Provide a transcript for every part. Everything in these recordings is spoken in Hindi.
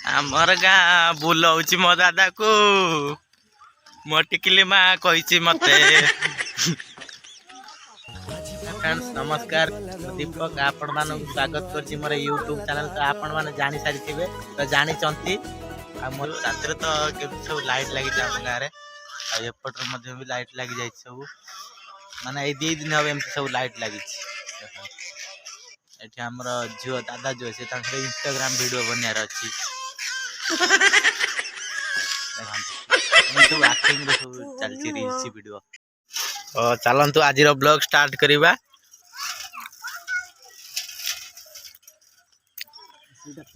आमर गाँ बुलाऊँ मो दादा को मो टिकली माँ कही मते। फ्रेंड्स नमस्कार, दीपक आपण मान स्वागत कर मोर यूट्यूब चैनल। तो आपण मैंने जानी सारी थे तो जानी मोर रात तो सब लाइट लगी आम गाँव में एपटर भी लाइट लगी जाए सब माने 2 दिन हम एम सब लाइट लगी। ये आमर झील दादा जो से इंस्टाग्राम वीडियो बनार अच्छी सब एक्टिंग सब चलती रील्स वीडियो। चलतु आज ब्लॉग स्टार्ट करवा।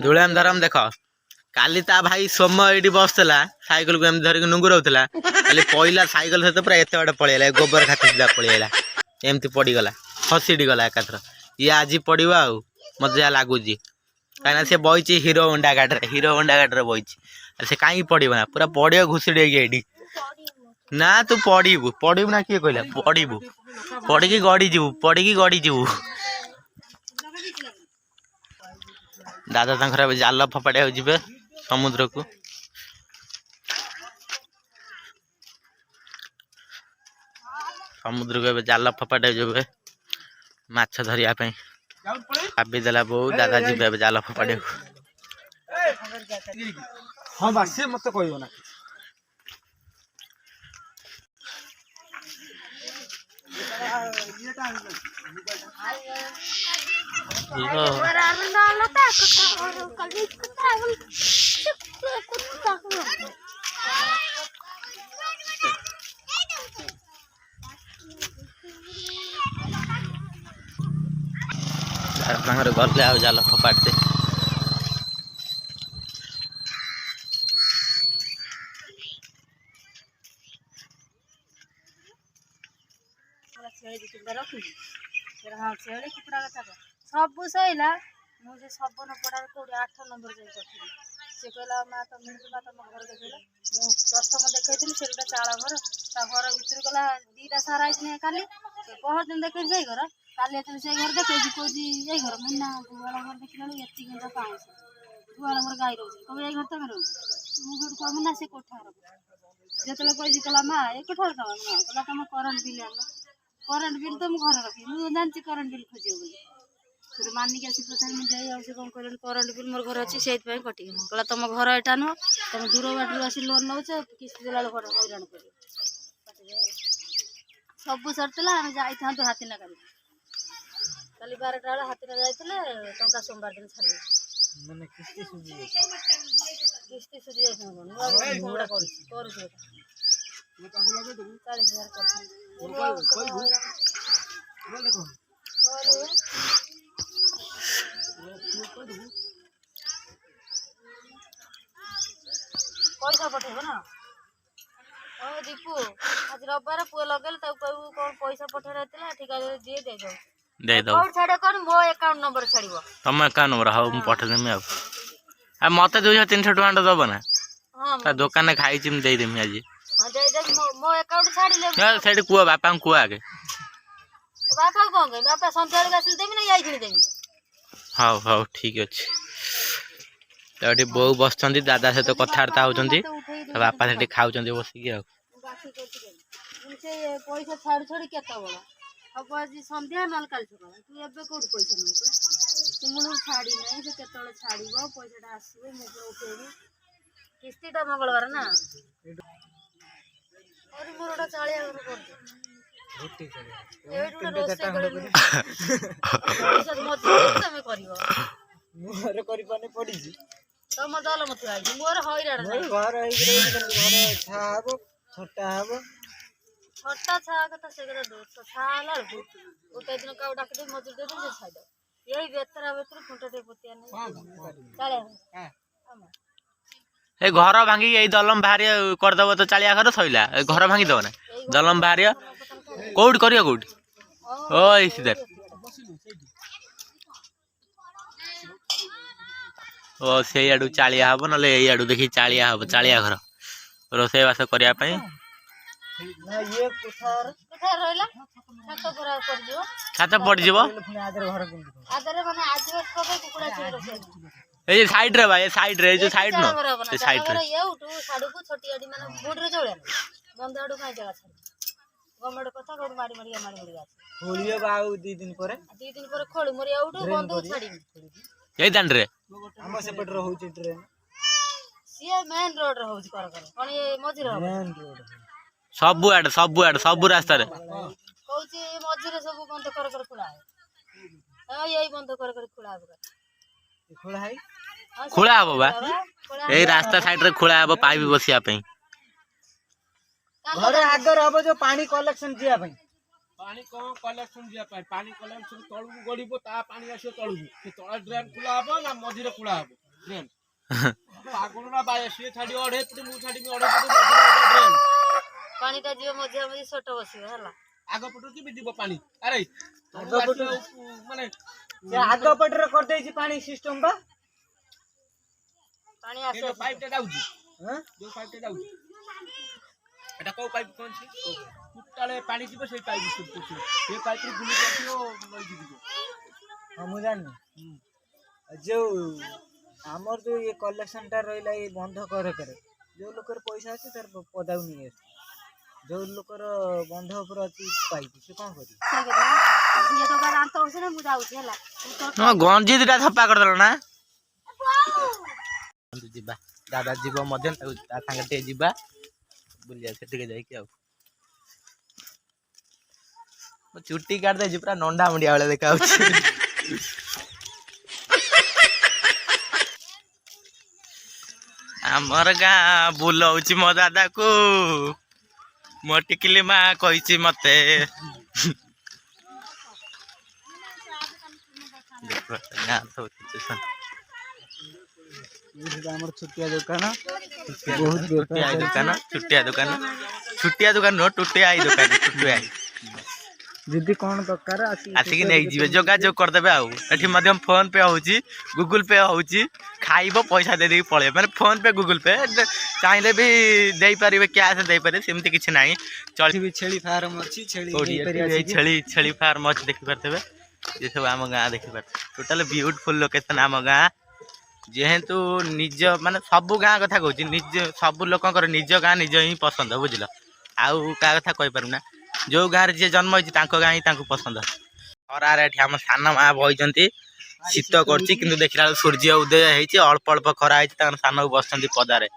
धूलाम धरम देख काली ता भाई सोम ये बसला साइकिल को एम धरिक नुंगु रोला खाली पहला साइकिल सहित पूरा एत बड़े पड़ेगा गोबर खाती सीधा पड़ेगा एमती पड़गला खसीटी गला एकाथर। ये आज पड़ो आ मत जहाँ लगुच कहीं सी बही हीरो होंडा गाड़ी बही से कहीं पड़ना पूरा पड़ो घुषुड़ी ये ना तू पढ़ू पढ़ू ना किए कहला पढ़ू पढ़ी गड़ी जीवु दादा तंकर जाल फपाड़ा जी समुद्र को जाल फपाड़ा जी माछ धरिया भाभी देला बो दादा जी जाल फपाड़ा हाँ बासी मत कहबो ना गले आ जाल फपाड़ते सब सैला मुझे सब नपड़ा कौटे 8 नंबर जाए सी कहला माँ तुम तुम घर देखे प्रथम देखी से गोटे चाल घर ता घर भर गला 2टा सारा आई खाली पहर दिन देखे से घर काली से घर देखे कौन ये घर मुन्ना गुआल घर देखला ये घंटा 500 गुआल घर गाई रोज कब ये घर तुम रोज मुझे कह ना से कोठार जो कही कहला माँ ये कोठार कह कहला तुम करंट बिल आन करंट बिल तो मुझे घर रखी मुझे जानती करंट बिल खोज फिर मानिक आसी पचार मुझे से कौन कह करंट बिल मोर घर अच्छी से कटिक कहला तुम घर एटा नुह तुम दूर बाटर आसी लोन नौ किस्ती देला घर हैरान कर सब सरला आम जा हाथीना काली 12टा बेला हाथीना जाते टंका सोमवार दिन छाड़ माने किस्ती सुझी जाए कर 40,000 पैसा पठेब ना दीपू आज रविवार पुआ लगे कौन पैसा पठेर ठिका जी दे दो छाड़ कौन मो अकाउंट नंबर छाड़ तुम अकाउंट नंबर हाँ मुझे पठेदेमी आ मत 200-300 टका दब ना ता दुकान खाई देदेमी आज मो अकाउंट छाड़ कह बापा कह आगे बापा कौन कह बापा सन्ध्या आस देवी ना ये देवी हाँ हाँ ठीक अच्छे तो ये बो बस दादा सहित कथबार्ता होती बापा से खाऊ बसिकी पैसा छाड़ छाड़ के हम आज सन्ध्या ना काल सका तू एवं कौट पैसा नौ तू मूल छाड़ी ना से केत छाड़ पैसा आसो मुझे उठेबी किस्तीटा मंगलवार ना और मोर गोटा चालिया घर कर तुम दल मत मोर हईराण छोटा छटा छा कथा से दोष छाला गोटे दिन का डाक मजूर दे से छाड़ यही बेतरा बेतर खुंटे पोतिया ए घर भांगी यही दलम बाहर करदब तो चालिया घर सैला घर भांगी दब ना दलम बाहर कौट कर कौट ओ सीधर ओ से आड़ू चालिया हम ना आड़ू देखी चालिया हम चालिया घर रोसईवास करने छात पड़ ए साइड रे भाई साइड रे जो साइड नो से से साइड रे एउटू साडू छोटी आडी माने बोर्ड रे चले बंद आडू काई जगह छाड़ी गमड कथा गोड माडी माडी गाछ खोलियो बाऊ 2 दिन पर 2 दिन पर खोली मोर एउटू बंद छाड़ी ए दान रे हम सेपट रे होची ट्रेन सिए मेन रोड रे होची कर कोन ये मझी रे मेन रोड सब रास्ता रे कहूची मझी रे सब बंद कर खुला है हां यही बंद कर खुला है खोला है खुला हबो बा ए रास्ता साइड रे खुला हबो पाइप बसिया पे घर आगर हबो जो पानी कलेक्शन जिया भाई पानी को कलेक्शन जिया पानी कलेक्शन तळु गडिबो ता पानी आसो तळु से तळा ड्रेन खुला हबो ना मझिरे खुला हबो ड्रेन पागल ना बाय से छाडी ओढे पुटी मु छाडी मी ओढे पुटी मझिरे ड्रेन पानी ता जियो मझी मझी छोट बसियो हला आगो पटु की बिदिबो पानी अरे आगो पटु माने से आगो पट रे कर देछि पानी सिस्टम बा पानी ये आसे पाइप टा जाउजी हां जो पाइप टा जाउजी एटा को पाइप कोन छी टुटाले पानी जीवो सेई पाइप सुट ये पाइप रे गुली जातियो लई जीवो हम जानि जो हमर जो ये कलेक्शन टा रहिला ये बंध करे जो लोकर पैसा अछि तर पदाउ नहीं है जो लोकर बंध ऊपर अछि पाइप से कोन करी ये तो गाल अंत होसे ना मु जाउछी हला न गंजी दिटा छपा कर दलो ना जिबा दादा जीव मध्यन ता संगे ते जिबा बुलिया से टिके जाई कि आ चुट्टी काट दे पूरा नंडा मुंडिया वाला देखा आमर गाँ बुलाऊची मो दादा को मो टिकली माँ कही मते हमर छुटिया दुकान छुट्टिया दुकान नो टुटिया आई दुकान टुटिया दीदी कौन दरकार आसिक नहीं जीवे जोगाजोग करदेबे आउ एठी मध्यम फोन पे होउची गूगल पे होउची खाइबो पैसा दे देई पळे माने फोन पे गूगल पे चाहिले भी देई परिबे कैश देई परिबे सेमति किछ नाही चल भी छेली फार्म अछि छेली छेली फार्म अछि देखि परतेबे ये सब आम गाँ देखि परते टोटल ब्यूटीफुल लोकेशन आम गाँ जेहेतु निज माने सब गाँ कथा कहूची निज सब लोकंकर निज गाँ निज ही पसंद बुझल आउ का कथा कहि पारुना जो गाँव जे जन्म होती गाँ ही पसंद खरार एठी आम सान माँ बही शीत कर देखला सूर्य उदय होती अल्प अल्प खरा है सान को बस पदारे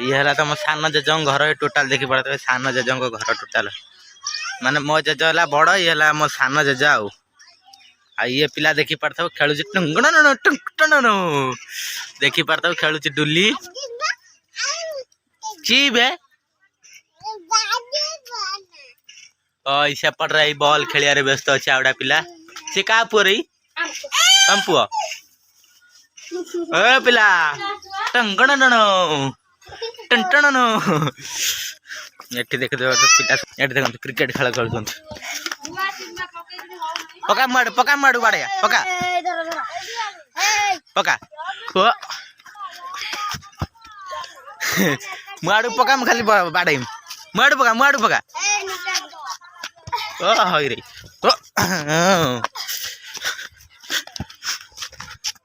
ये है तुम सान जेज घर टोटाल देखी पड़े सान जेज घर टोटाल माने मो जेज है बड़ ये है मो सान जेज ये पिला देखी पार्थ खेलु देखी पार्थ खेलु डुली की बे सेपट रे बॉल खेलिया व्यस्त अच्छे आउटा पिला सी क्या पुओ रे तम पुओ ए पिला टंगण टन एठी देख दे पिला एठी देखन क्रिकेट खेल खेलुछन पका माडू बाड़े पका माडू पका म खाली बाड़े माडू पका ओ हई रे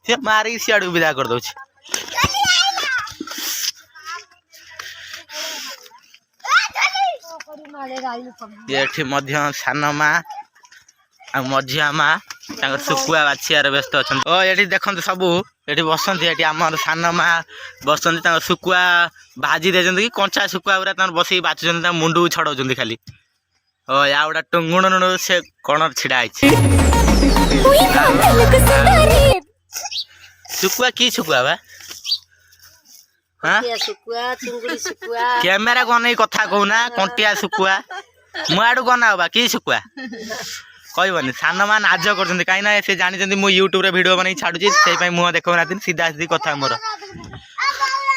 से मारी सियाडू विदा कर दउछ ये मध्य सानमा आ मझिया माँ सुकुआ बाछियार व्यस्त अच्छा ओ ये देखते सबू ये बसती ये आम सान माँ बसती सुकुआ भाजी दे कि कंचा सुकुआ पूरा बस बाचुं मुंड को छड़ाऊँ खाली ओ या गोटा टुंगुण से कण छिड़ा सुकुआ की सुकुआ बा कैमेरा को नहीं कथा कहना कंटिया सुकुआ मुआड़ गना बा कि सुकुआ कहबनी सान मान आज कर कहीं से जानी मु यूट्यूब रे वीडियो बन छाड़ुची से मुह देख ना सीधा सीधी कथा मोर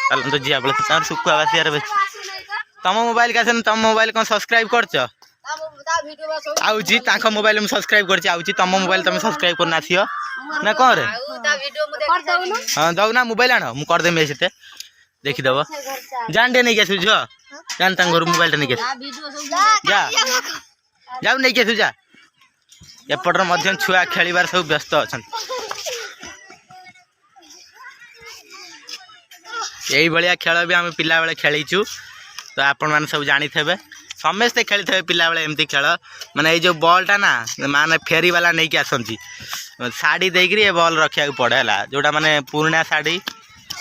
चल तो जिया बोले सुकुआ बासियार तुम मोबाइल का तुम मोबाइल कौन सब्सक्राइब कर मोबाइल में सब्सक्राइब कर तुम मोबाइल तुम सब्सक्राइब करना आसियो ना कौन रे हाँ दौना मोबाइल आण मुझे करदेमी से देखीदेव जान टे नहीं आसु जान घर मोबाइल नहीं जा जाऊ नहीं आसु जा एपटर मध्य छुआ खेलिबार सब व्यस्त अच्छा यही भाया खेल भी आम पिला बेले खेलीचु तो आपण मैंने सब जानी थे समस्ते खेली थे पिला बेले एमती खेल माने ये जो बॉलटा ना माने फेरी वाला नहीं आसती शाड़ी देकर ये बॉल रखा पड़े है जोटा माने पुराना शाड़ी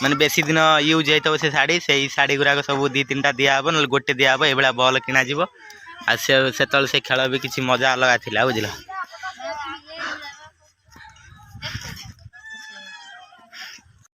माने बेसी दिन यूज होता से शाड़ी से शाड़ी गुराक सब 2-3 टा दिहब ना गोटे दिहब ये बॉल किणा से खेल भी किसी मजा अलग था बुझल।